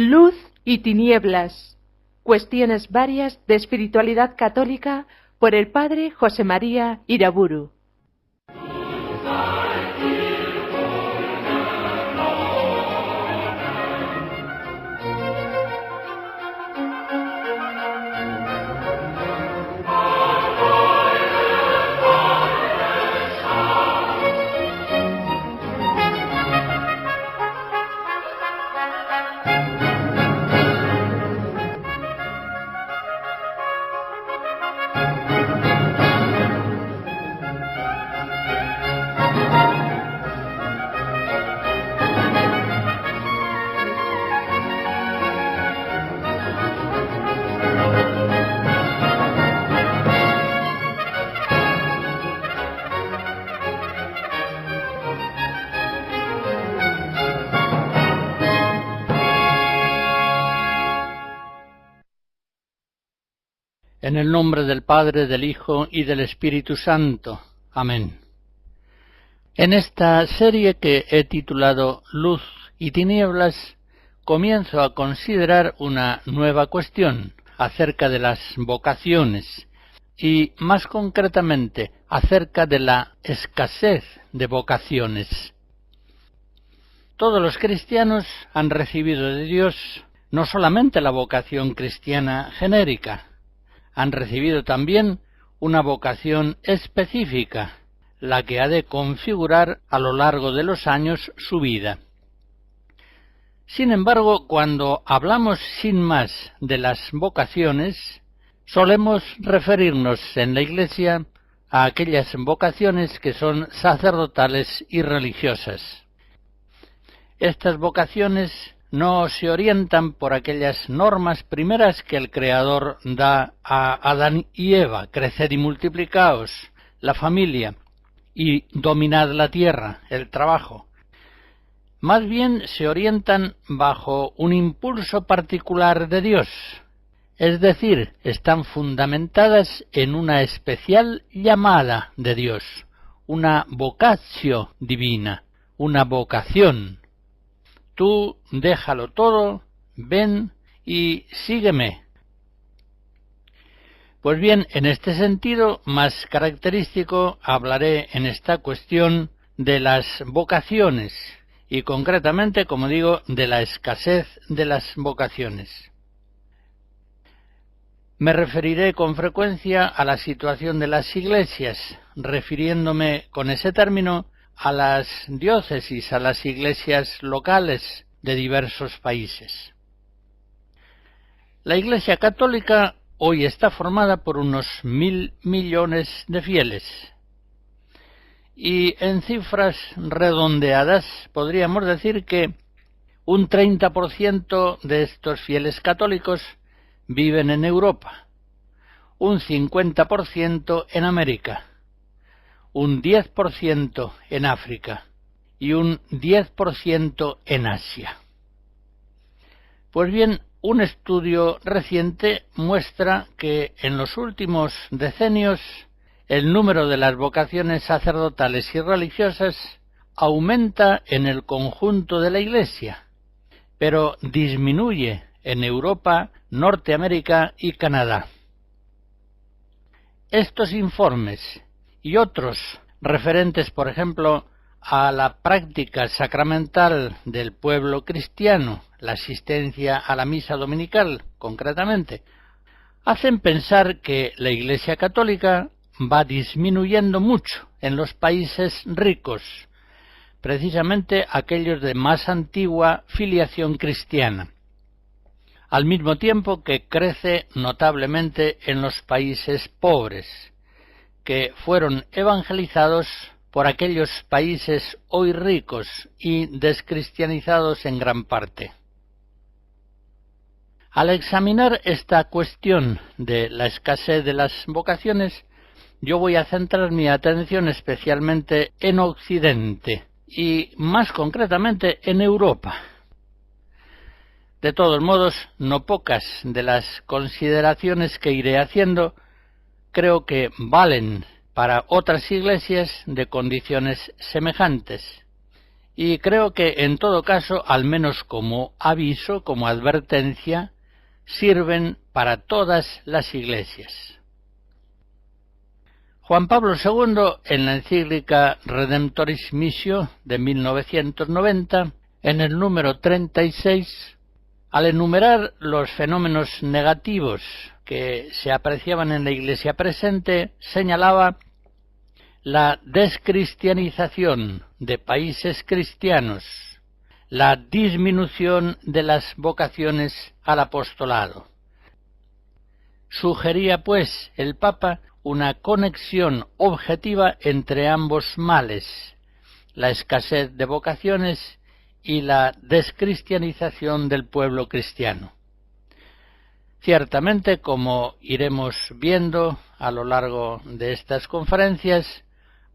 Luz y tinieblas. Cuestiones varias de espiritualidad católica por el padre José María Iraburu. En el nombre del Padre, del Hijo y del Espíritu Santo. Amén. En esta serie que he titulado Luz y tinieblas, comienzo a considerar una nueva cuestión acerca de las vocaciones y, más concretamente, acerca de la escasez de vocaciones. Todos los cristianos han recibido de Dios no solamente la vocación cristiana genérica, han recibido también una vocación específica, la que ha de configurar a lo largo de los años su vida. Sin embargo, cuando hablamos sin más de las vocaciones, solemos referirnos en la Iglesia a aquellas vocaciones que son sacerdotales y religiosas. Estas vocaciones no se orientan por aquellas normas primeras que el Creador da a Adán y Eva: creced y multiplicaos, la familia, y dominad la tierra, el trabajo. Más bien se orientan bajo un impulso particular de Dios, es decir, están fundamentadas en una especial llamada de Dios, una vocatio divina, una vocación. Tú déjalo todo, ven y sígueme. Pues bien, en este sentido más característico hablaré en esta cuestión de las vocaciones y concretamente, como digo, de la escasez de las vocaciones. Me referiré con frecuencia a la situación de las iglesias, refiriéndome con ese término a las diócesis, a las iglesias locales de diversos países. La Iglesia Católica hoy está formada por unos 1.000 millones de fieles, y en cifras redondeadas podríamos decir que un 30% de estos fieles católicos viven en Europa, un 50% en América, un 10% en África y un 10% en Asia. Pues bien, un estudio reciente muestra que en los últimos decenios el número de las vocaciones sacerdotales y religiosas aumenta en el conjunto de la Iglesia, pero disminuye en Europa, Norteamérica y Canadá. Estos informes y otros referentes, por ejemplo, a la práctica sacramental del pueblo cristiano, la asistencia a la misa dominical, concretamente, hacen pensar que la Iglesia Católica va disminuyendo mucho en los países ricos, precisamente aquellos de más antigua filiación cristiana, al mismo tiempo que crece notablemente en los países pobres, que fueron evangelizados por aquellos países hoy ricos y descristianizados en gran parte. Al examinar esta cuestión de la escasez de las vocaciones, yo voy a centrar mi atención especialmente en Occidente y más concretamente en Europa. De todos modos, no pocas de las consideraciones que iré haciendo creo que valen para otras iglesias de condiciones semejantes, y creo que en todo caso, al menos como aviso, como advertencia, sirven para todas las iglesias. Juan Pablo II, en la encíclica Redemptoris Missio de 1990, en el número 36, al enumerar los fenómenos negativos que se apreciaban en la Iglesia presente, señalaba la descristianización de países cristianos, la disminución de las vocaciones al apostolado. Sugería, pues, el Papa una conexión objetiva entre ambos males, la escasez de vocaciones y la descristianización del pueblo cristiano. Ciertamente, como iremos viendo a lo largo de estas conferencias,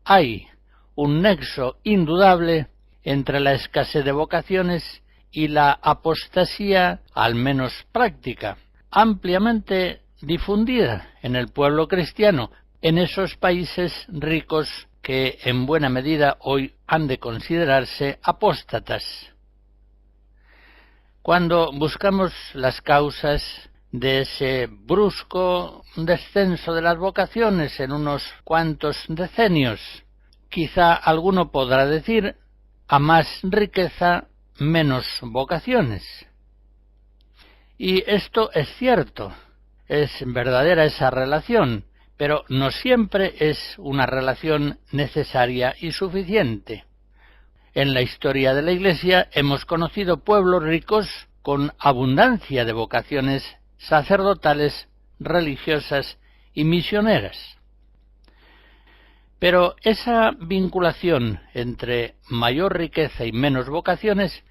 hay un nexo indudable entre la escasez de vocaciones y la apostasía, al menos práctica, ampliamente difundida en el pueblo cristiano, en esos países ricos que en buena medida hoy han de considerarse apóstatas. Cuando buscamos las causas de ese brusco descenso de las vocaciones en unos cuantos decenios, quizá alguno podrá decir: a más riqueza, menos vocaciones. Y esto es cierto, es verdadera esa relación, pero no siempre es una relación necesaria y suficiente. En la historia de la Iglesia hemos conocido pueblos ricos con abundancia de vocaciones sacerdotales, religiosas y misioneras. Pero esa vinculación entre mayor riqueza y menos vocaciones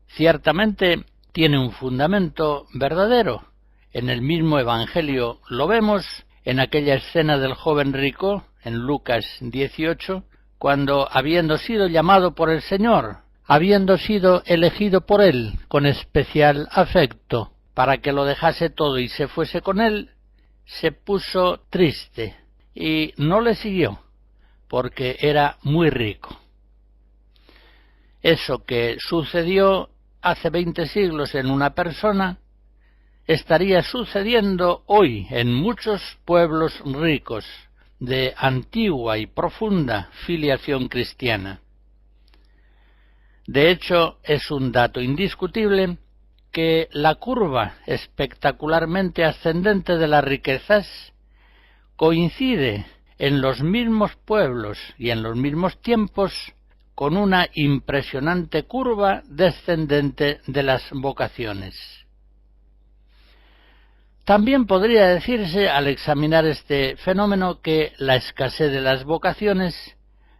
ciertamente tiene un fundamento verdadero. En el mismo Evangelio lo vemos, en aquella escena del joven rico, en Lucas 18, cuando, habiendo sido llamado por el Señor, habiendo sido elegido por Él con especial afecto, para que lo dejase todo y se fuese con Él, se puso triste y no le siguió, porque era muy rico. Eso que sucedió hace 20 siglos en una persona, estaría sucediendo hoy en muchos pueblos ricos de antigua y profunda filiación cristiana. De hecho, es un dato indiscutible que la curva espectacularmente ascendente de las riquezas coincide en los mismos pueblos y en los mismos tiempos con una impresionante curva descendente de las vocaciones. También podría decirse, al examinar este fenómeno, que la escasez de las vocaciones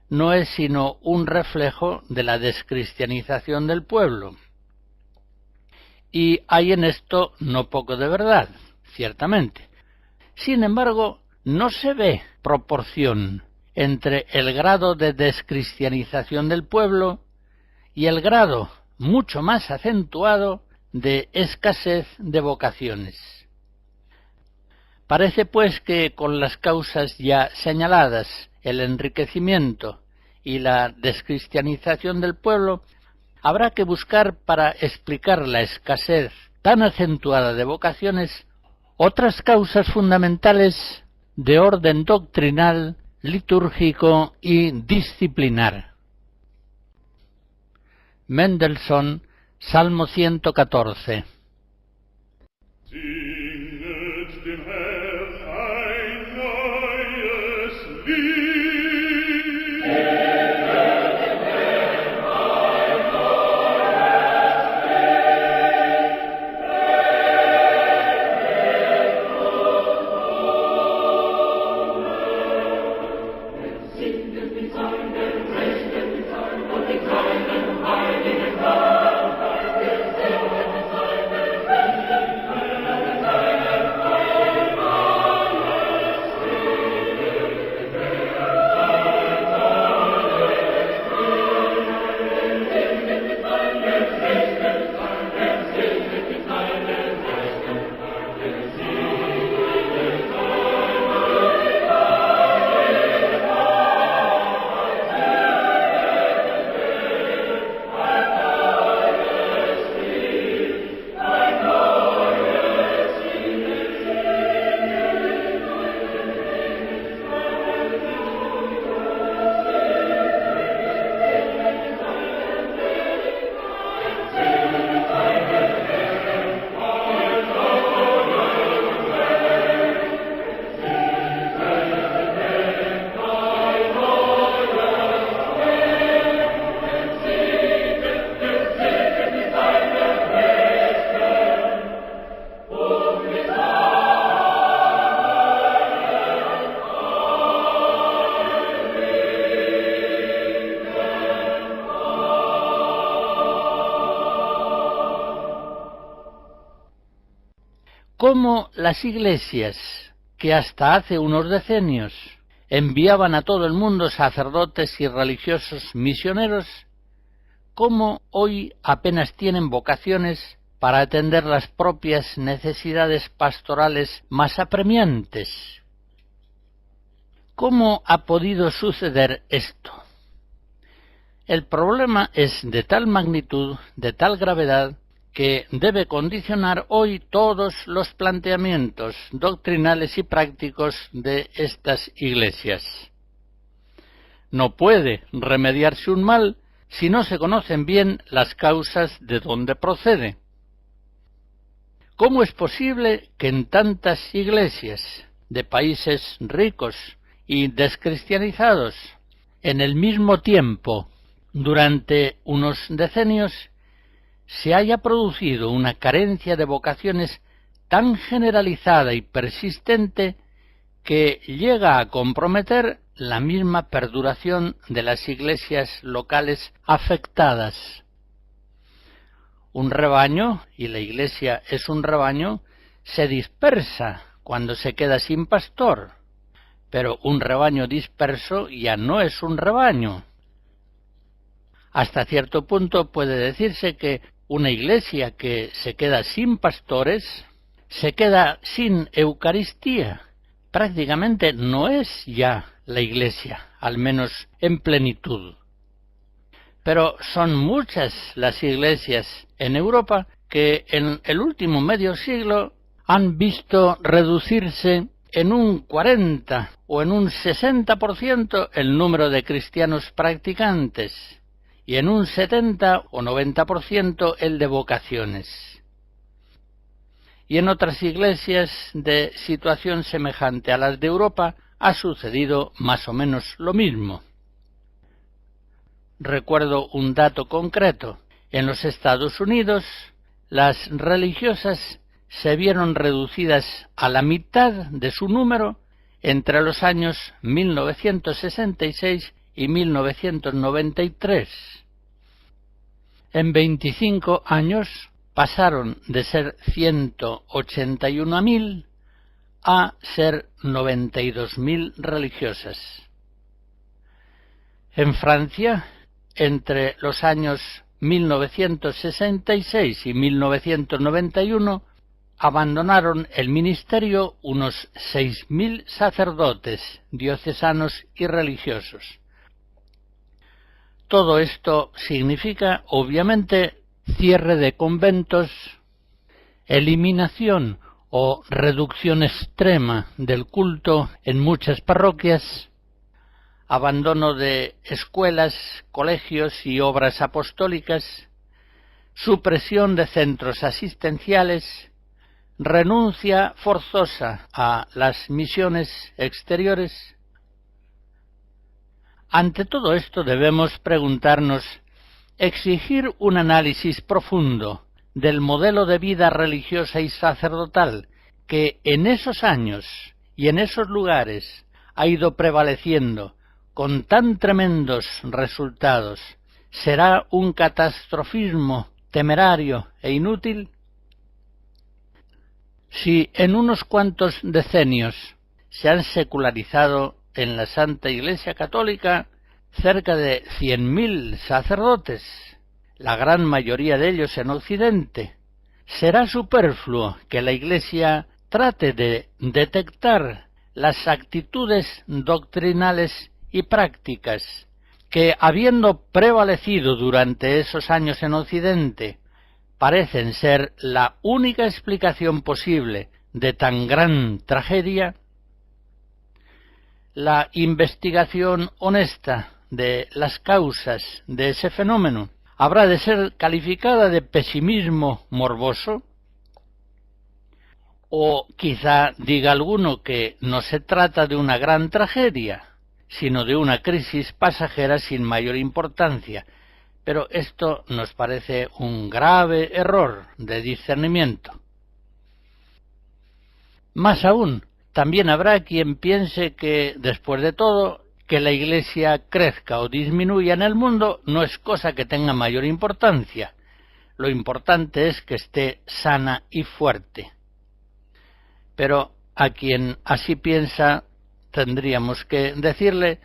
no es sino un reflejo de la descristianización del pueblo. Y hay en esto no poco de verdad, ciertamente. Sin embargo, no se ve proporción entre el grado de descristianización del pueblo y el grado mucho más acentuado de escasez de vocaciones. Parece pues que con las causas ya señaladas, el enriquecimiento y la descristianización del pueblo, habrá que buscar para explicar la escasez tan acentuada de vocaciones otras causas fundamentales de orden doctrinal, litúrgico y disciplinar. Mendelssohn, Salmo 114. cómo las iglesias, que hasta hace unos decenios enviaban a todo el mundo sacerdotes y religiosos misioneros, cómo hoy apenas tienen vocaciones para atender las propias necesidades pastorales más apremiantes. ¿Cómo ha podido suceder esto? El problema es de tal magnitud, de tal gravedad, que debe condicionar hoy todos los planteamientos doctrinales y prácticos de estas iglesias. No puede remediarse un mal si no se conocen bien las causas de dónde procede. ¿Cómo es posible que en tantas iglesias de países ricos y descristianizados, en el mismo tiempo, durante unos decenios, se haya producido una carencia de vocaciones tan generalizada y persistente que llega a comprometer la misma perduración de las iglesias locales afectadas? Un rebaño, y la iglesia es un rebaño, se dispersa cuando se queda sin pastor, pero un rebaño disperso ya no es un rebaño. Hasta cierto punto puede decirse que una iglesia que se queda sin pastores, se queda sin Eucaristía. Prácticamente no es ya la iglesia, al menos en plenitud. Pero son muchas las iglesias en Europa que en el último medio siglo han visto reducirse en un 40 o en un 60% el número de cristianos practicantes y en un 70 o 90% el de vocaciones. Y en otras iglesias de situación semejante a las de Europa ha sucedido más o menos lo mismo. Recuerdo un dato concreto. En los Estados Unidos, las religiosas se vieron reducidas a la mitad de su número entre los años 1966 y 1993. En 25 años pasaron de ser 181.000 a ser 92.000 religiosas. En Francia, entre los años 1966 y 1991, abandonaron el ministerio unos 6.000 sacerdotes diocesanos y religiosos. Todo esto significa, obviamente, cierre de conventos, eliminación o reducción extrema del culto en muchas parroquias, abandono de escuelas, colegios y obras apostólicas, supresión de centros asistenciales, renuncia forzosa a las misiones exteriores. Ante todo esto debemos preguntarnos, exigir un análisis profundo del modelo de vida religiosa y sacerdotal que en esos años y en esos lugares ha ido prevaleciendo con tan tremendos resultados, ¿será un catastrofismo temerario e inútil? Si en unos cuantos decenios se han secularizado en la Santa Iglesia Católica cerca de 100.000 sacerdotes, la gran mayoría de ellos en Occidente, ¿será superfluo que la Iglesia trate de detectar las actitudes doctrinales y prácticas que, habiendo prevalecido durante esos años en Occidente, parecen ser la única explicación posible de tan gran tragedia? La investigación honesta de las causas de ese fenómeno habrá de ser calificada de pesimismo morboso. O quizá diga alguno que no se trata de una gran tragedia, sino de una crisis pasajera sin mayor importancia, pero esto nos parece un grave error de discernimiento. Más aún, también habrá quien piense que, después de todo, que la Iglesia crezca o disminuya en el mundo no es cosa que tenga mayor importancia. Lo importante es que esté sana y fuerte. Pero a quien así piensa tendríamos que decirle: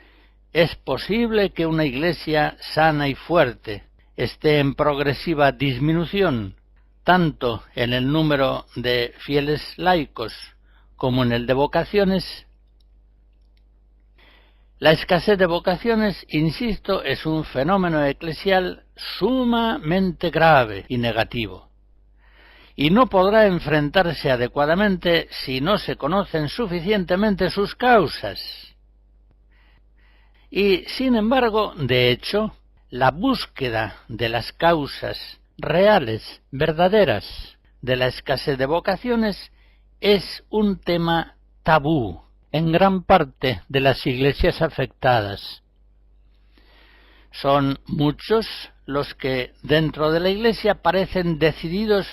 es posible que una Iglesia sana y fuerte esté en progresiva disminución, tanto en el número de fieles laicos como en el de vocaciones. La escasez de vocaciones, insisto, es un fenómeno eclesial sumamente grave y negativo, y no podrá enfrentarse adecuadamente si no se conocen suficientemente sus causas. Y, sin embargo, de hecho, la búsqueda de las causas reales, verdaderas, de la escasez de vocaciones es un tema tabú en gran parte de las iglesias afectadas. Son muchos los que dentro de la Iglesia parecen decididos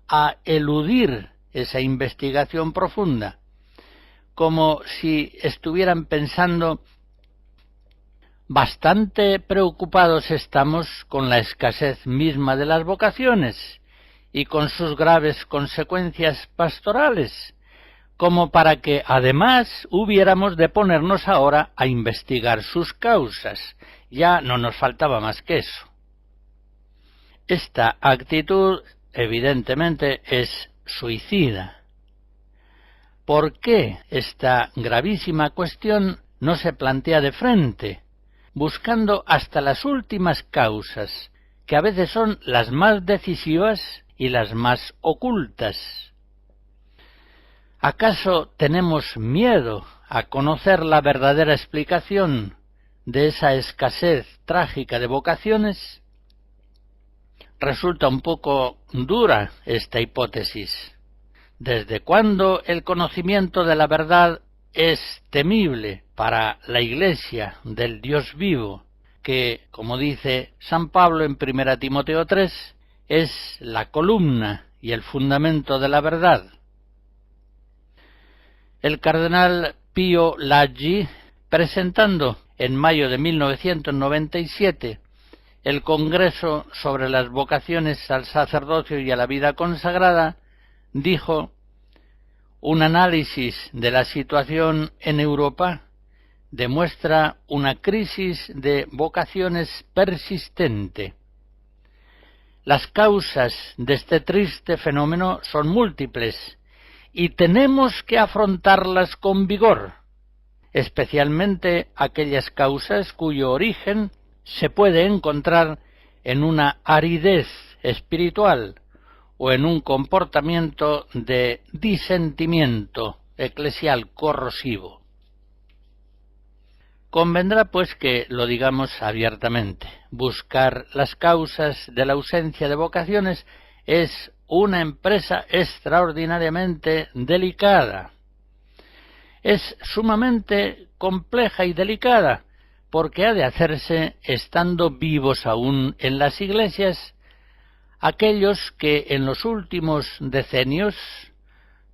a eludir esa investigación profunda, como si estuvieran pensando: bastante preocupados estamos con la escasez misma de las vocaciones y con sus graves consecuencias pastorales, como para que además hubiéramos de ponernos ahora a investigar sus causas. Ya no nos faltaba más que eso. Esta actitud evidentemente es suicida. ¿Por qué esta gravísima cuestión no se plantea de frente, buscando hasta las últimas causas, que a veces son las más decisivas y las más ocultas? ¿Acaso tenemos miedo a conocer la verdadera explicación de esa escasez trágica de vocaciones? Resulta un poco dura esta hipótesis. ¿Desde cuándo el conocimiento de la verdad es temible para la Iglesia del Dios vivo, que, como dice San Pablo en 1 Timoteo 3, es la columna y el fundamento de la verdad? El cardenal Pío Laggi, presentando en mayo de 1997 el Congreso sobre las vocaciones al sacerdocio y a la vida consagrada, dijo: un análisis de la situación en Europa demuestra una crisis de vocaciones persistente. Las causas de este triste fenómeno son múltiples y tenemos que afrontarlas con vigor, especialmente aquellas causas cuyo origen se puede encontrar en una aridez espiritual o en un comportamiento de disentimiento eclesial corrosivo. Convendrá pues que lo digamos abiertamente: buscar las causas de la ausencia de vocaciones es una empresa extraordinariamente delicada. Es sumamente compleja y delicada, porque ha de hacerse estando vivos aún en las iglesias aquellos que en los últimos decenios,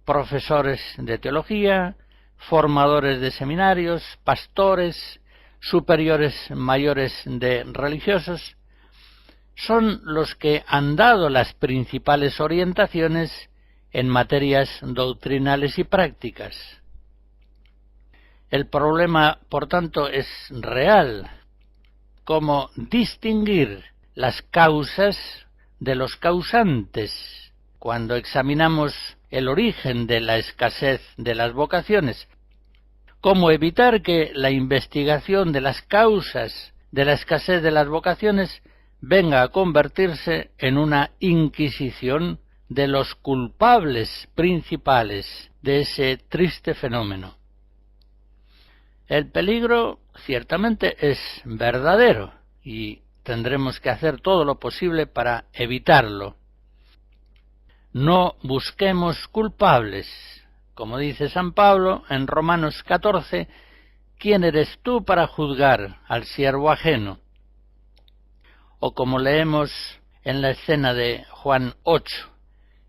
profesores de teología, formadores de seminarios, pastores, superiores mayores de religiosos, son los que han dado las principales orientaciones en materias doctrinales y prácticas. El problema, por tanto, es real: cómo distinguir las causas de los causantes cuando examinamos el origen de la escasez de las vocaciones, cómo evitar que la investigación de las causas de la escasez de las vocaciones venga a convertirse en una inquisición de los culpables principales de ese triste fenómeno. El peligro ciertamente es verdadero y tendremos que hacer todo lo posible para evitarlo. No busquemos culpables. Como dice San Pablo en Romanos 14, ¿quién eres tú para juzgar al siervo ajeno? O como leemos en la escena de Juan 8,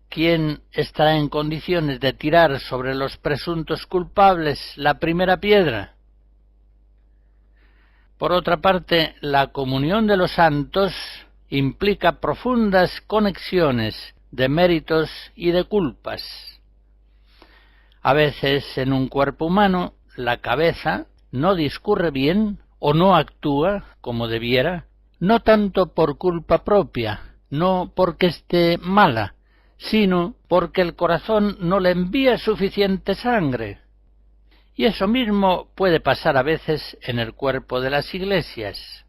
¿quién estará en condiciones de tirar sobre los presuntos culpables la primera piedra? Por otra parte, la comunión de los santos implica profundas conexiones de méritos y de culpas. A veces en un cuerpo humano la cabeza no discurre bien o no actúa como debiera, no tanto por culpa propia, no porque esté mala, sino porque el corazón no le envía suficiente sangre. Y eso mismo puede pasar a veces en el cuerpo de las iglesias.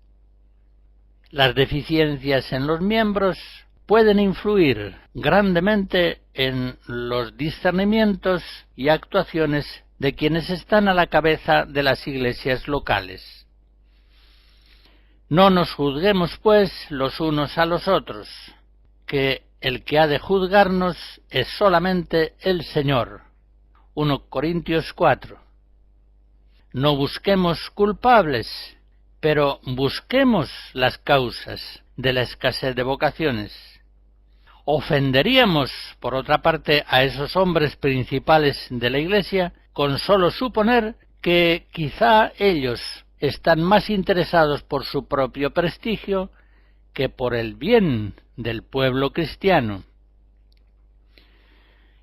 Las deficiencias en los miembros pueden influir grandemente en los discernimientos y actuaciones de quienes están a la cabeza de las iglesias locales. No nos juzguemos, pues, los unos a los otros, que el que ha de juzgarnos es solamente el Señor. 1 Corintios 4. No busquemos culpables, pero busquemos las causas de la escasez de vocaciones. Ofenderíamos, por otra parte, a esos hombres principales de la Iglesia con solo suponer que quizá ellos están más interesados por su propio prestigio que por el bien del pueblo cristiano.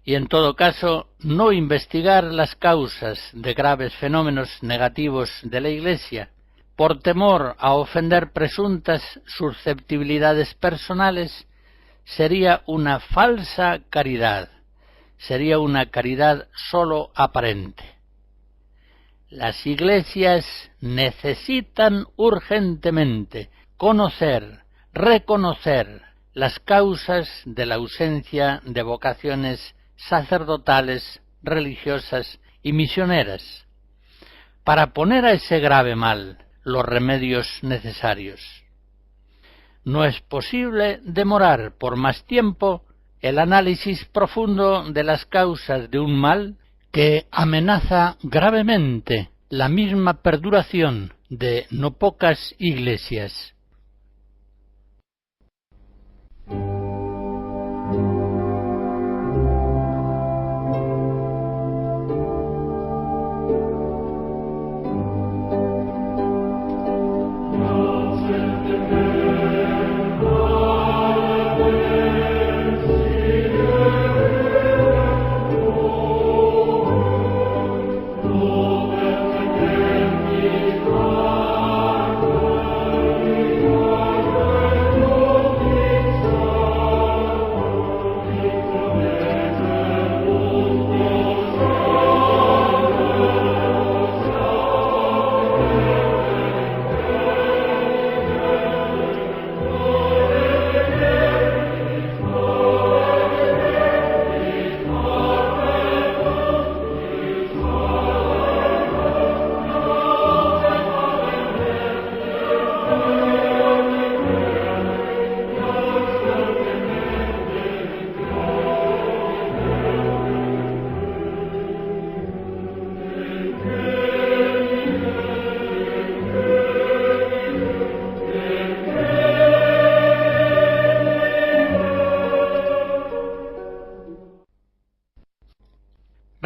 Y en todo caso, no investigar las causas de graves fenómenos negativos de la Iglesia, por temor a ofender presuntas susceptibilidades personales, sería una falsa caridad, sería una caridad sólo aparente. Las iglesias necesitan urgentemente conocer, reconocer las causas de la ausencia de vocaciones sacerdotales, religiosas y misioneras, para poner a ese grave mal los remedios necesarios. No es posible demorar por más tiempo el análisis profundo de las causas de un mal que amenaza gravemente la misma perduración de no pocas iglesias.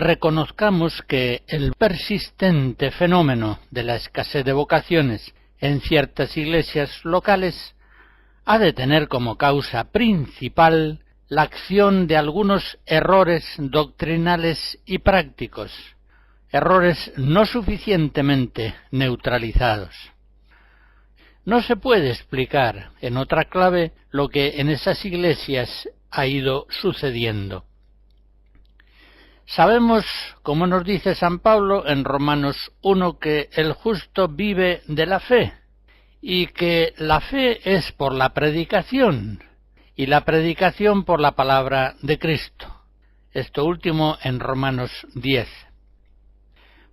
Reconozcamos que el persistente fenómeno de la escasez de vocaciones en ciertas iglesias locales ha de tener como causa principal la acción de algunos errores doctrinales y prácticos, errores no suficientemente neutralizados. No se puede explicar en otra clave lo que en esas iglesias ha ido sucediendo. Sabemos, como nos dice San Pablo en Romanos 1, que el justo vive de la fe, y que la fe es por la predicación, y la predicación por la palabra de Cristo. Esto último en Romanos 10.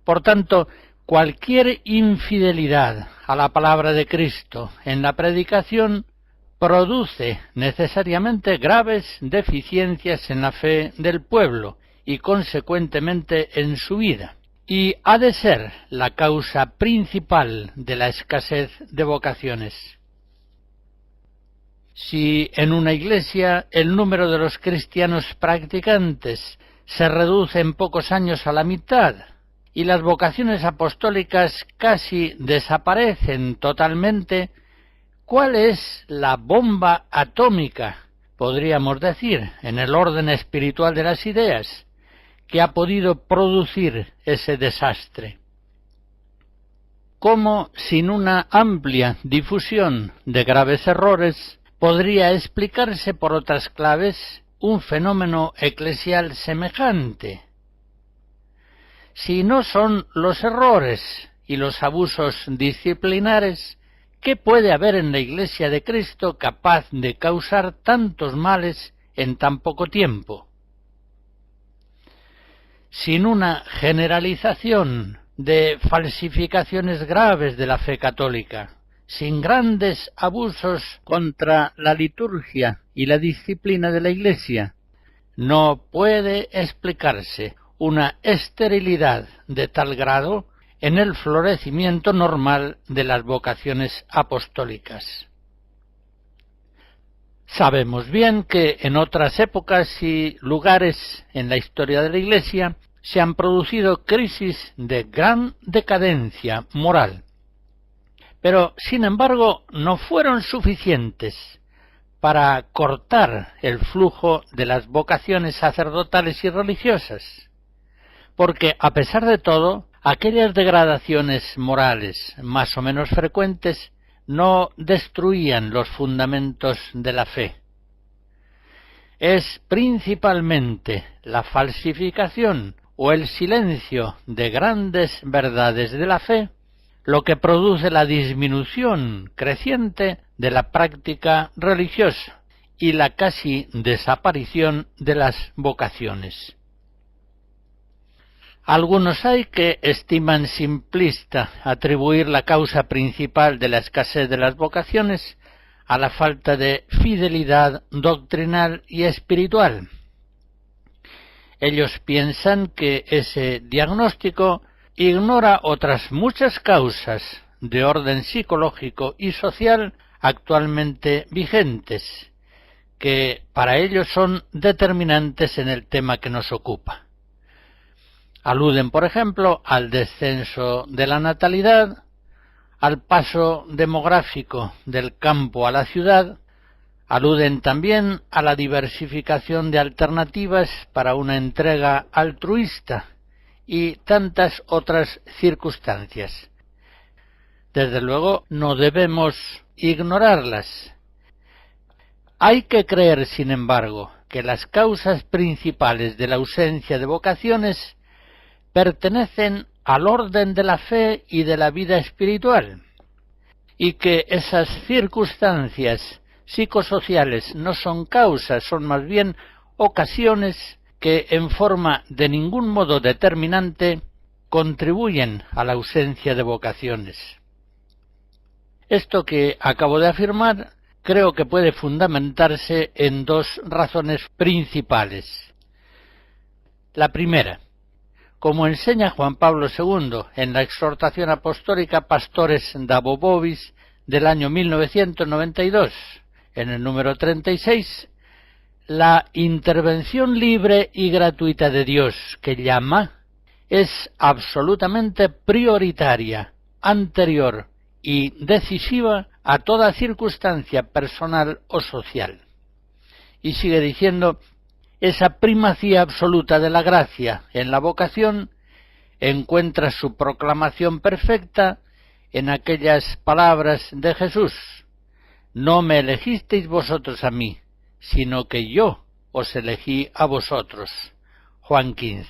Por tanto, cualquier infidelidad a la palabra de Cristo en la predicación produce necesariamente graves deficiencias en la fe del pueblo, y consecuentemente en su vida, y ha de ser la causa principal de la escasez de vocaciones. Si en una iglesia el número de los cristianos practicantes se reduce en pocos años a la mitad, y las vocaciones apostólicas casi desaparecen totalmente, ¿cuál es la bomba atómica, podríamos decir, en el orden espiritual de las ideas, que ha podido producir ese desastre. ¿Cómo, sin una amplia difusión de graves errores, podría explicarse por otras claves un fenómeno eclesial semejante? Si no son los errores y los abusos disciplinares, ¿qué puede haber en la Iglesia de Cristo capaz de causar tantos males en tan poco tiempo? Sin una generalización de falsificaciones graves de la fe católica, sin grandes abusos contra la liturgia y la disciplina de la Iglesia, no puede explicarse una esterilidad de tal grado en el florecimiento normal de las vocaciones apostólicas. Sabemos bien que en otras épocas y lugares en la historia de la Iglesia se han producido crisis de gran decadencia moral, pero sin embargo no fueron suficientes para cortar el flujo de las vocaciones sacerdotales y religiosas, porque a pesar de todo, aquellas degradaciones morales más o menos frecuentes no destruían los fundamentos de la fe. Es principalmente la falsificación o el silencio de grandes verdades de la fe lo que produce la disminución creciente de la práctica religiosa y la casi desaparición de las vocaciones. Algunos hay que estiman simplista atribuir la causa principal de la escasez de las vocaciones a la falta de fidelidad doctrinal y espiritual. Ellos piensan que ese diagnóstico ignora otras muchas causas de orden psicológico y social actualmente vigentes, que para ellos son determinantes en el tema que nos ocupa. Aluden, por ejemplo, al descenso de la natalidad, al paso demográfico del campo a la ciudad, aluden también a la diversificación de alternativas para una entrega altruista y tantas otras circunstancias. Desde luego no debemos ignorarlas. Hay que creer, sin embargo, que las causas principales de la ausencia de vocaciones pertenecen al orden de la fe y de la vida espiritual, y que esas circunstancias psicosociales no son causas, son más bien ocasiones que en forma de ningún modo determinante contribuyen a la ausencia de vocaciones. Esto que acabo de afirmar creo que puede fundamentarse en dos razones principales. La primera, como enseña Juan Pablo II en la exhortación apostólica Pastores Dabo Vobis del año 1992, en el número 36, la intervención libre y gratuita de Dios que llama es absolutamente prioritaria, anterior y decisiva a toda circunstancia personal o social. Y sigue diciendo, esa primacía absoluta de la gracia en la vocación encuentra su proclamación perfecta en aquellas palabras de Jesús: no me elegisteis vosotros a mí, sino que yo os elegí a vosotros. Juan 15.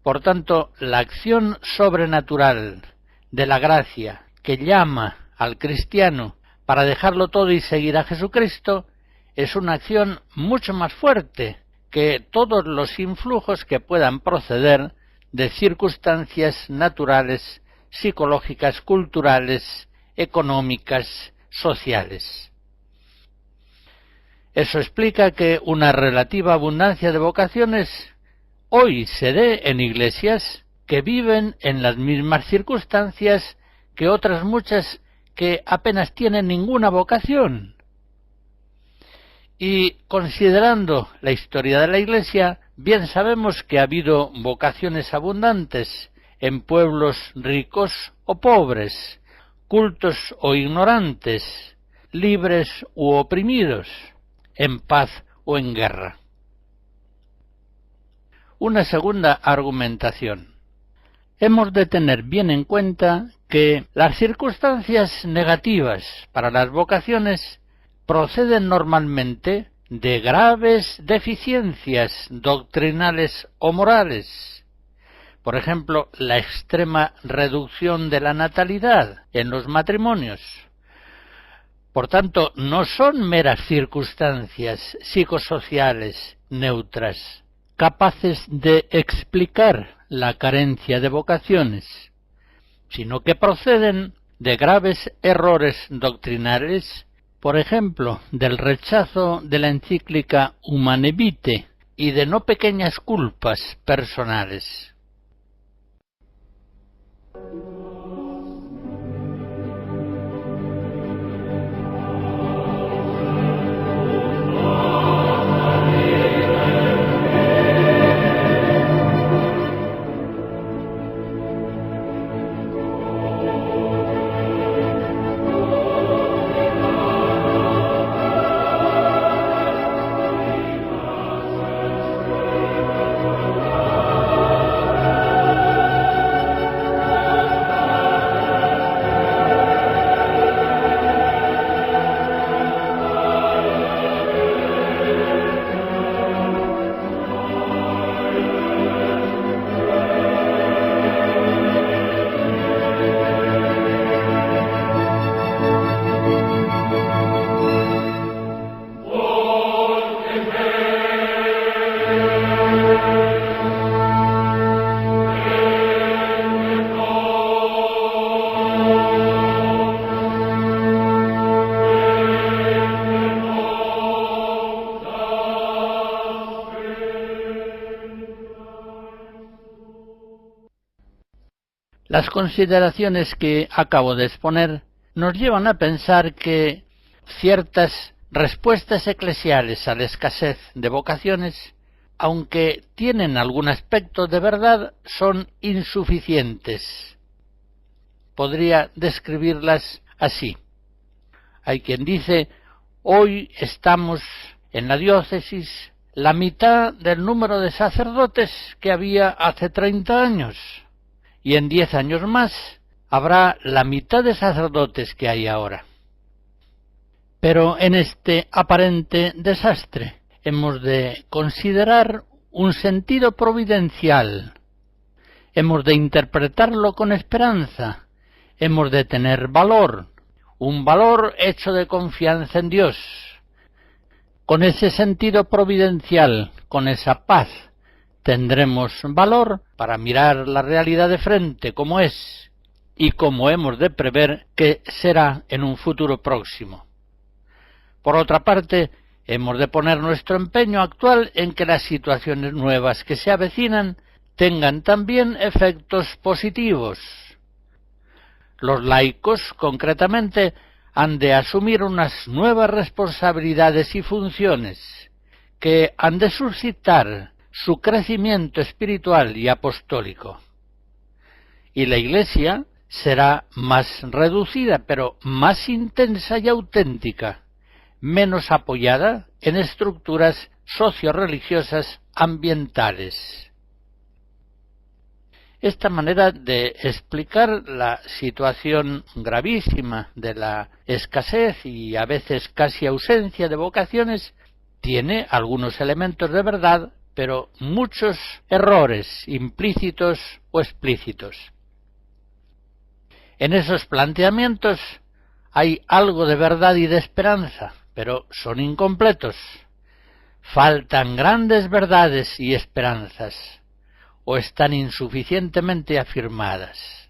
Por tanto, la acción sobrenatural de la gracia que llama al cristiano para dejarlo todo y seguir a Jesucristo es una acción mucho más fuerte que todos los influjos que puedan proceder de circunstancias naturales, psicológicas, culturales, económicas, sociales. Eso explica que una relativa abundancia de vocaciones hoy se dé en iglesias que viven en las mismas circunstancias que otras muchas que apenas tienen ninguna vocación. Y considerando la historia de la Iglesia, bien sabemos que ha habido vocaciones abundantes en pueblos ricos o pobres, cultos o ignorantes, libres u oprimidos, en paz o en guerra. una segunda argumentación. Hemos de tener bien en cuenta que las circunstancias negativas para las vocaciones proceden normalmente de graves deficiencias doctrinales o morales. Por ejemplo, la extrema reducción de la natalidad en los matrimonios. Por tanto, no son meras circunstancias psicosociales neutras, capaces de explicar la carencia de vocaciones, sino que proceden de graves errores doctrinales, por ejemplo, del rechazo de la encíclica Humane Vitae y de no pequeñas culpas personales. Las consideraciones que acabo de exponer nos llevan a pensar que ciertas respuestas eclesiales a la escasez de vocaciones, aunque tienen algún aspecto de verdad, son insuficientes. Podría describirlas así. Hay quien dice: hoy estamos en la diócesis la mitad del número de sacerdotes que había hace 30 años. Y en 10 años más habrá la mitad de sacerdotes que hay ahora. Pero en este aparente desastre hemos de considerar un sentido providencial. Hemos de interpretarlo con esperanza. Hemos de tener valor, un valor hecho de confianza en Dios. Con ese sentido providencial, con esa paz, tendremos valor para mirar la realidad de frente como es y como hemos de prever que será en un futuro próximo. Por otra parte, hemos de poner nuestro empeño actual en que las situaciones nuevas que se avecinan tengan también efectos positivos. Los laicos, concretamente, han de asumir unas nuevas responsabilidades y funciones que han de suscitar su crecimiento espiritual y apostólico. Y la Iglesia será más reducida, pero más intensa y auténtica, menos apoyada en estructuras socio-religiosas ambientales. Esta manera de explicar la situación gravísima de la escasez y a veces casi ausencia de vocaciones tiene algunos elementos de verdad, pero muchos errores implícitos o explícitos. En esos planteamientos hay algo de verdad y de esperanza, pero son incompletos. Faltan grandes verdades y esperanzas, o están insuficientemente afirmadas.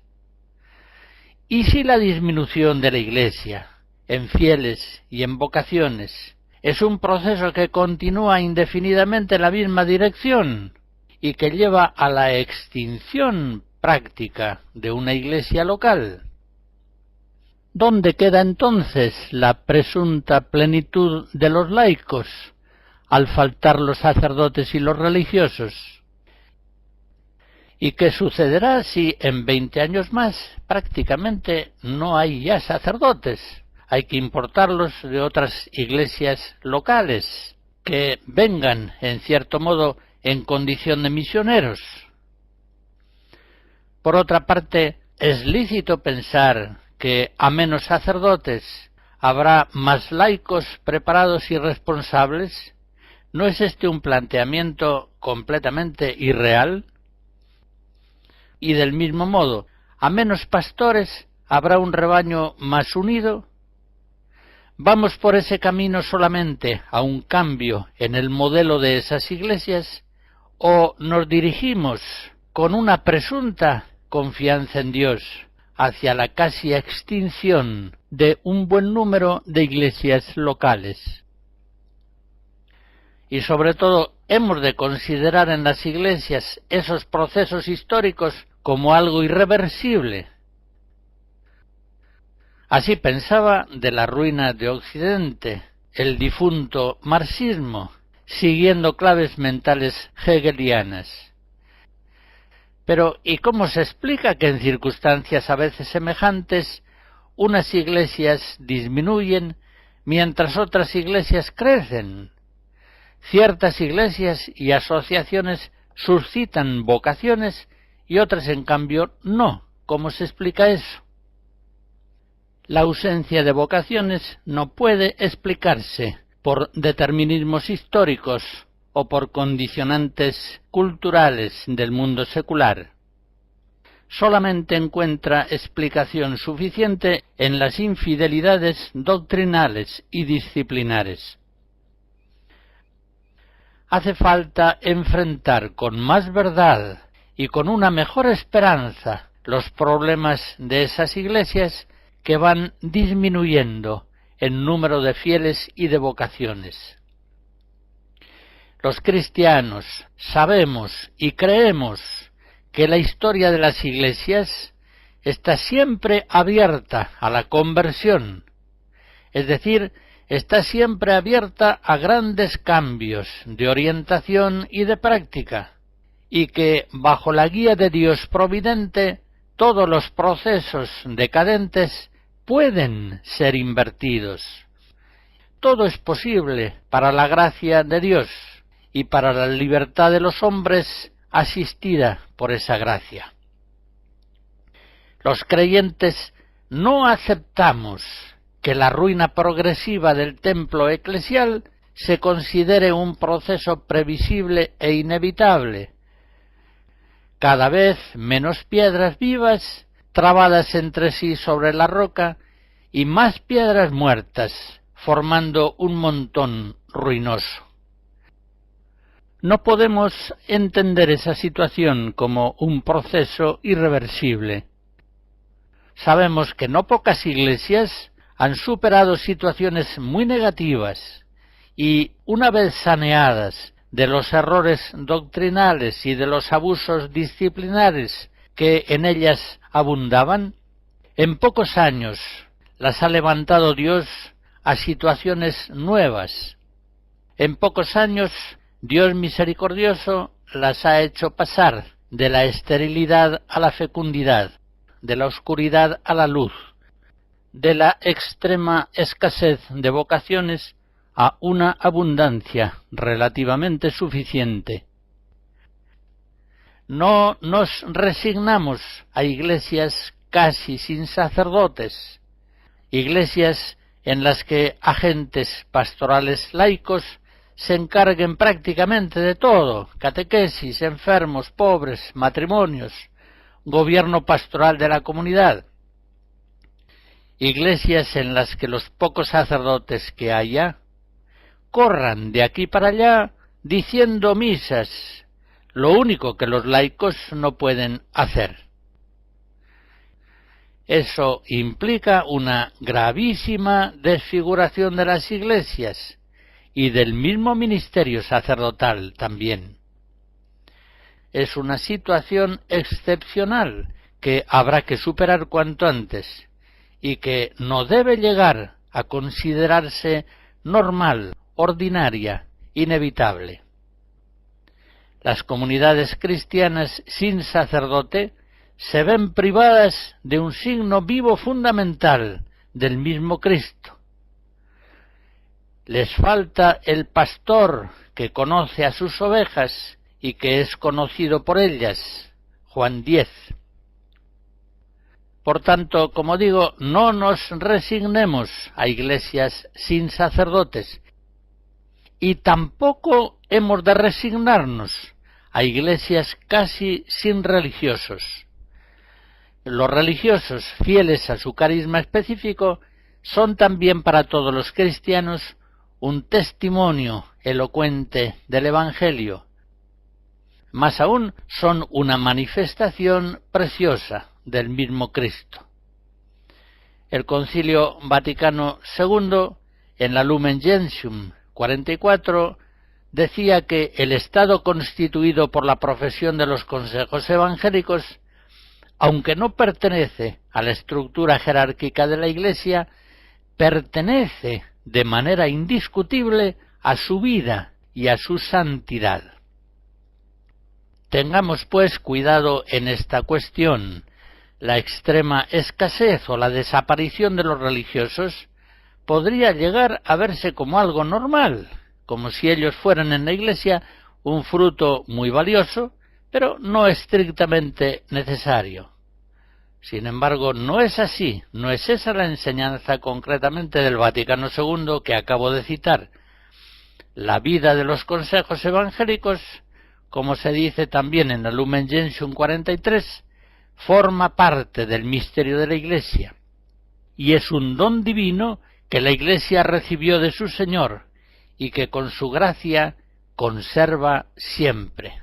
¿Y si la disminución de la Iglesia en fieles y en vocaciones es un proceso que continúa indefinidamente en la misma dirección y que lleva a la extinción práctica de una iglesia local? ¿Dónde queda entonces la presunta plenitud de los laicos al faltar los sacerdotes y los religiosos? ¿Y qué sucederá si en 20 años más prácticamente no hay ya sacerdotes? Hay que importarlos de otras iglesias locales que vengan, en cierto modo, en condición de misioneros. Por otra parte, es lícito pensar que a menos sacerdotes habrá más laicos preparados y responsables. ¿No es este un planteamiento completamente irreal? Y del mismo modo, a menos pastores habrá un rebaño más unido. ¿Vamos por ese camino solamente a un cambio en el modelo de esas iglesias, o nos dirigimos con una presunta confianza en Dios hacia la casi extinción de un buen número de iglesias locales? Y sobre todo, hemos de considerar en las iglesias esos procesos históricos como algo irreversible. Así pensaba de la ruina de Occidente el difunto marxismo, siguiendo claves mentales hegelianas. Pero, ¿y cómo se explica que en circunstancias a veces semejantes unas iglesias disminuyen mientras otras iglesias crecen? Ciertas iglesias y asociaciones suscitan vocaciones y otras, en cambio, no. ¿Cómo se explica eso? La ausencia de vocaciones no puede explicarse por determinismos históricos o por condicionantes culturales del mundo secular. Solamente encuentra explicación suficiente en las infidelidades doctrinales y disciplinares. Hace falta enfrentar con más verdad y con una mejor esperanza los problemas de esas iglesias que van disminuyendo en número de fieles y de vocaciones. Los cristianos sabemos y creemos que la historia de las iglesias está siempre abierta a la conversión, es decir, está siempre abierta a grandes cambios de orientación y de práctica, y que bajo la guía de Dios providente todos los procesos decadentes pueden ser invertidos. Todo es posible para la gracia de Dios y para la libertad de los hombres asistida por esa gracia. Los creyentes no aceptamos que la ruina progresiva del templo eclesial se considere un proceso previsible e inevitable. Cada vez menos piedras vivas trabadas entre sí sobre la roca y más piedras muertas, formando un montón ruinoso. No podemos entender esa situación como un proceso irreversible. Sabemos que no pocas iglesias han superado situaciones muy negativas y, una vez saneadas de los errores doctrinales y de los abusos disciplinares que en ellas abundaban, en pocos años las ha levantado Dios a situaciones nuevas. En pocos años Dios misericordioso las ha hecho pasar de la esterilidad a la fecundidad, de la oscuridad a la luz, de la extrema escasez de vocaciones a una abundancia relativamente suficiente. No nos resignamos a iglesias casi sin sacerdotes, iglesias en las que agentes pastorales laicos se encarguen prácticamente de todo: catequesis, enfermos, pobres, matrimonios, gobierno pastoral de la comunidad. Iglesias en las que los pocos sacerdotes que haya corran de aquí para allá diciendo misas, lo único que los laicos no pueden hacer. Eso implica una gravísima desfiguración de las iglesias y del mismo ministerio sacerdotal también. Es una situación excepcional que habrá que superar cuanto antes y que no debe llegar a considerarse normal, ordinaria, inevitable. Las comunidades cristianas sin sacerdote se ven privadas de un signo vivo fundamental del mismo Cristo. Les falta el pastor que conoce a sus ovejas y que es conocido por ellas. Juan 10. Por tanto, como digo, no nos resignemos a iglesias sin sacerdotes y tampoco hemos de resignarnos a iglesias casi sin religiosos. Los religiosos, fieles a su carisma específico, son también para todos los cristianos un testimonio elocuente del Evangelio. Más aún, son una manifestación preciosa del mismo Cristo. El Concilio Vaticano II, en la Lumen Gentium 44, decía que el Estado constituido por la profesión de los consejos evangélicos, aunque no pertenece a la estructura jerárquica de la Iglesia, pertenece de manera indiscutible a su vida y a su santidad. Tengamos, pues, cuidado en esta cuestión. La extrema escasez o la desaparición de los religiosos podría llegar a verse como algo normal, como si ellos fueran en la Iglesia un fruto muy valioso, pero no estrictamente necesario. Sin embargo, no es así, no es esa la enseñanza concretamente del Vaticano II que acabo de citar. La vida de los consejos evangélicos, como se dice también en la Lumen Gentium 43, forma parte del misterio de la Iglesia, y es un don divino que la Iglesia recibió de su Señor y que con su gracia conserva siempre.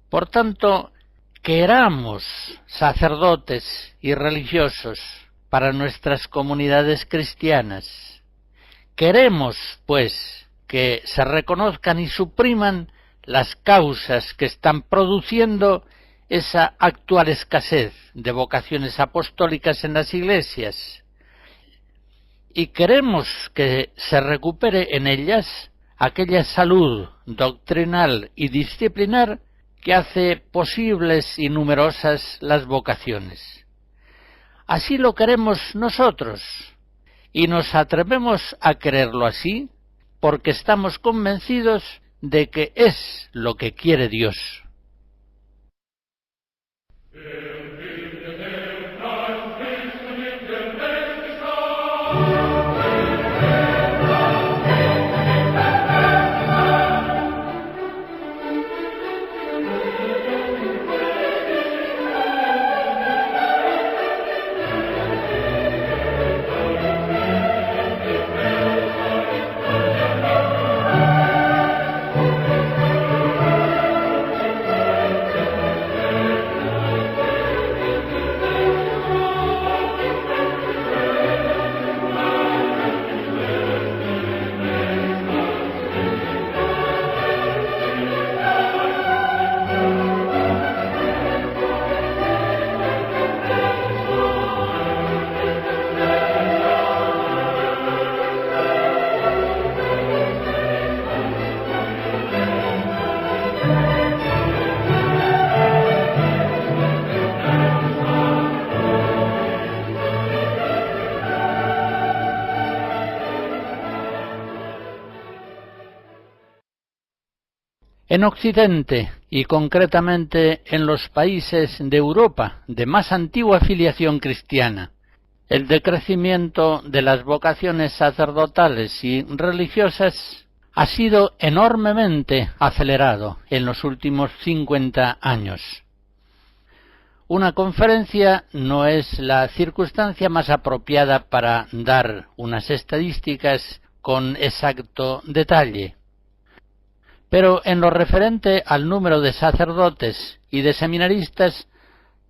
Por tanto, queramos sacerdotes y religiosos para nuestras comunidades cristianas. Queremos, pues, que se reconozcan y supriman las causas que están produciendo esa actual escasez de vocaciones apostólicas en las iglesias. Y queremos que se recupere en ellas aquella salud doctrinal y disciplinar que hace posibles y numerosas las vocaciones. Así lo queremos nosotros, y nos atrevemos a creerlo así porque estamos convencidos de que es lo que quiere Dios. En Occidente, y concretamente en los países de Europa de más antigua filiación cristiana, el decrecimiento de las vocaciones sacerdotales y religiosas ha sido enormemente acelerado en los últimos 50 años. Una conferencia no es la circunstancia más apropiada para dar unas estadísticas con exacto detalle. Pero en lo referente al número de sacerdotes y de seminaristas,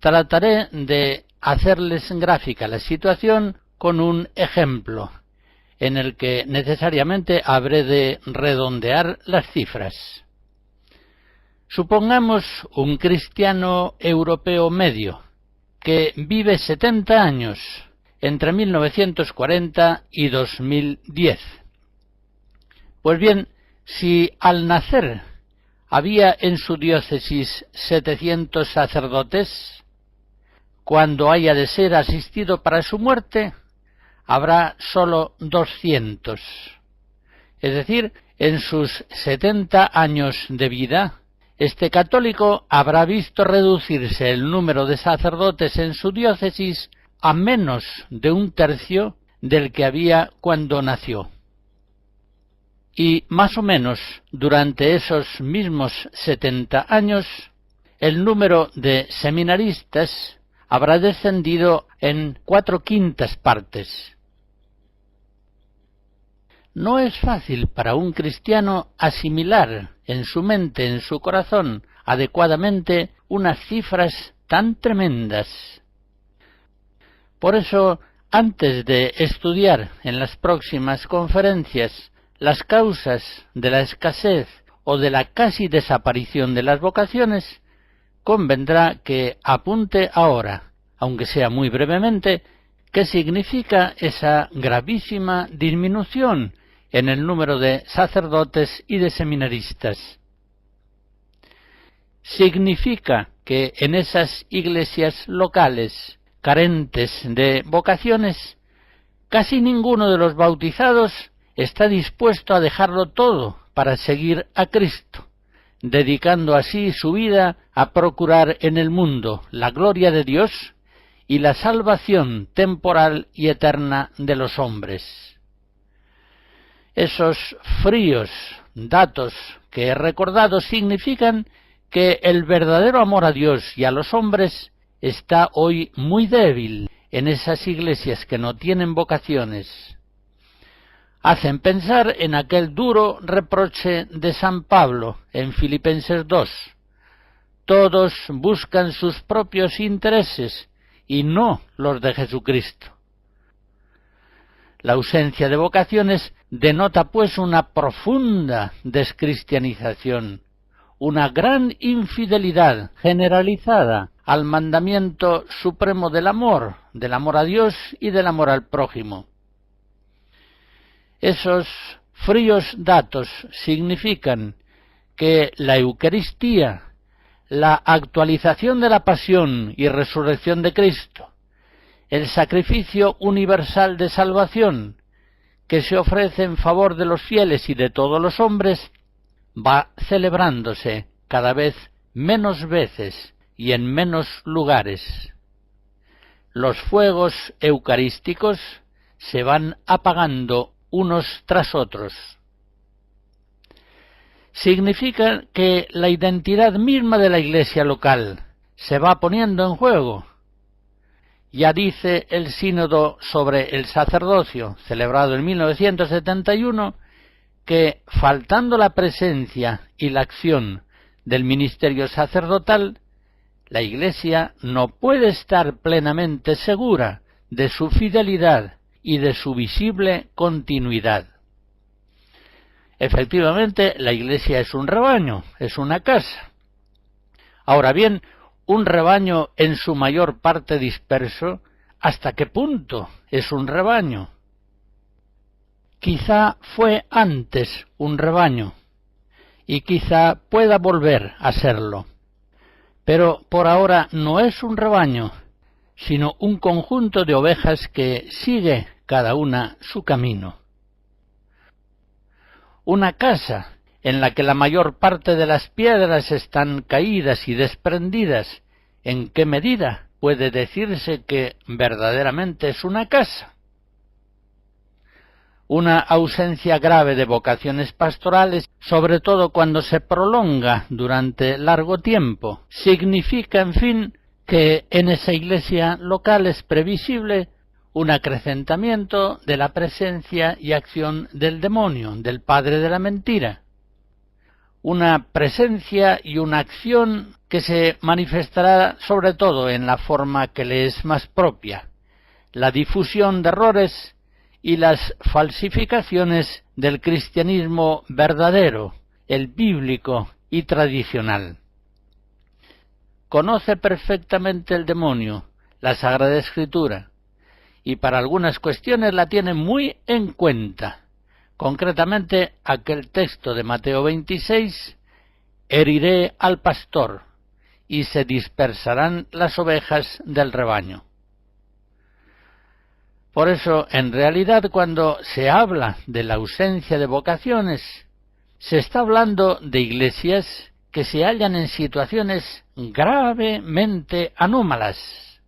trataré de hacerles gráfica la situación con un ejemplo, en el que necesariamente habré de redondear las cifras. Supongamos un cristiano europeo medio, que vive 70 años, entre 1940 y 2010. Pues bien, si al nacer había en su diócesis 700 sacerdotes, cuando haya de ser asistido para su muerte, habrá sólo 200. es decir, en sus 70 años de vida, este católico habrá visto reducirse el número de sacerdotes en su diócesis a menos de 1/3 del que había cuando nació. Y más o menos durante esos mismos 70 años, el número de seminaristas habrá descendido en 4/5 partes. No es fácil para un cristiano asimilar en su mente, en su corazón, adecuadamente unas cifras tan tremendas. Por eso, antes de estudiar en las próximas conferencias las causas de la escasez o de la casi desaparición de las vocaciones, convendrá que apunte ahora, aunque sea muy brevemente, qué significa esa gravísima disminución en el número de sacerdotes y de seminaristas. Significa que en esas iglesias locales carentes de vocaciones, casi ninguno de los bautizados está dispuesto a dejarlo todo para seguir a Cristo, dedicando así su vida a procurar en el mundo la gloria de Dios y la salvación temporal y eterna de los hombres. Esos fríos datos que he recordado significan que el verdadero amor a Dios y a los hombres está hoy muy débil en esas iglesias que no tienen vocaciones. Hacen pensar en aquel duro reproche de San Pablo en Filipenses 2. Todos buscan sus propios intereses y no los de Jesucristo. La ausencia de vocaciones denota pues una profunda descristianización, una gran infidelidad generalizada al mandamiento supremo del amor a Dios y del amor al prójimo. Esos fríos datos significan que la Eucaristía, la actualización de la pasión y resurrección de Cristo, el sacrificio universal de salvación que se ofrece en favor de los fieles y de todos los hombres, va celebrándose cada vez menos veces y en menos lugares. Los fuegos eucarísticos se van apagando unos tras otros. Significa que la identidad misma de la iglesia local se va poniendo en juego. Ya dice el sínodo sobre el sacerdocio, celebrado en 1971, que faltando la presencia y la acción del ministerio sacerdotal, la Iglesia no puede estar plenamente segura de su fidelidad y de su visible continuidad. Efectivamente, la Iglesia es un rebaño, es una casa. Ahora bien, un rebaño en su mayor parte disperso, ¿hasta qué punto es un rebaño? Quizá fue antes un rebaño, y quizá pueda volver a serlo. Pero por ahora no es un rebaño, sino un conjunto de ovejas que sigue cada una su camino. Una casa en la que la mayor parte de las piedras están caídas y desprendidas, ¿en qué medida puede decirse que verdaderamente es una casa? Una ausencia grave de vocaciones pastorales, sobre todo cuando se prolonga durante largo tiempo, significa, en fin, que en esa iglesia local es previsible un acrecentamiento de la presencia y acción del demonio, del padre de la mentira. Una presencia y una acción que se manifestará sobre todo en la forma que le es más propia, la difusión de errores y las falsificaciones del cristianismo verdadero, el bíblico y tradicional. Conoce perfectamente el demonio la Sagrada Escritura y para algunas cuestiones la tiene muy en cuenta, concretamente aquel texto de Mateo 26, «Heriré al pastor y se dispersarán las ovejas del rebaño». Por eso, en realidad, cuando se habla de la ausencia de vocaciones, se está hablando de iglesias que se hallan en situaciones gravemente anómalas.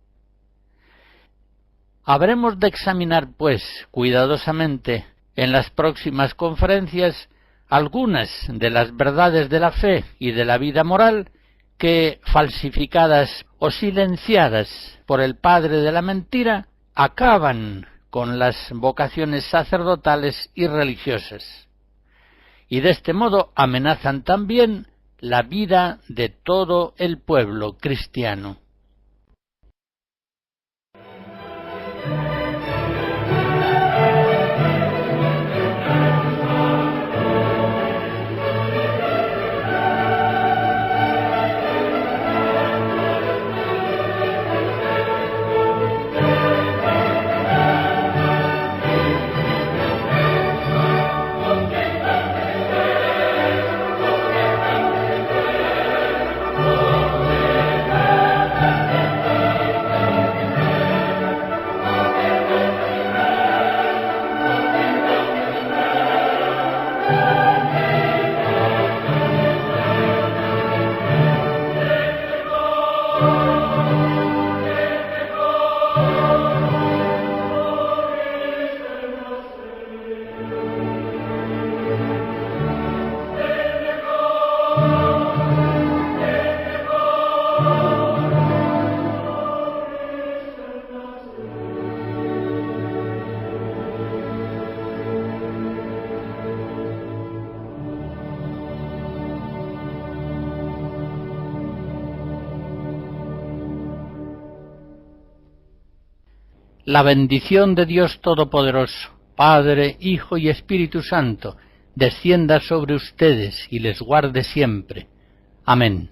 Habremos de examinar, pues, cuidadosamente en las próximas conferencias algunas de las verdades de la fe y de la vida moral que, falsificadas o silenciadas por el padre de la mentira, acaban con las vocaciones sacerdotales y religiosas, y de este modo amenazan también la vida de todo el pueblo cristiano. La bendición de Dios Todopoderoso, Padre, Hijo y Espíritu Santo, descienda sobre ustedes y les guarde siempre. Amén.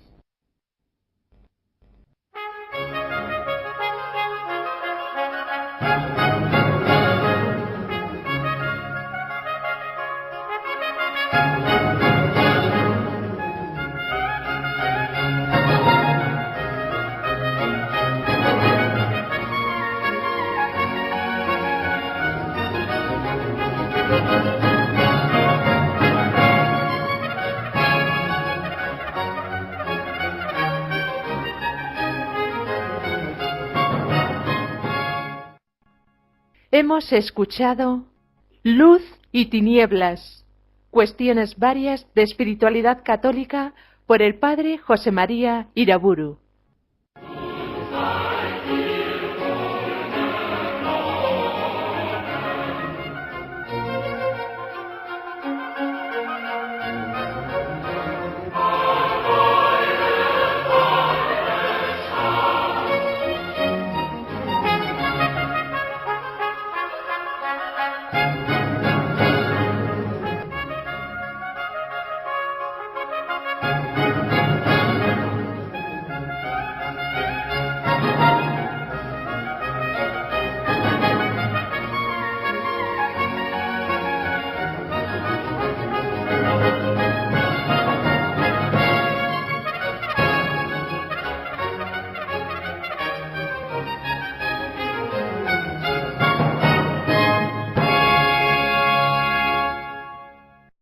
Hemos escuchado Luz y Tinieblas, cuestiones varias de espiritualidad católica por el padre José María Iraburu.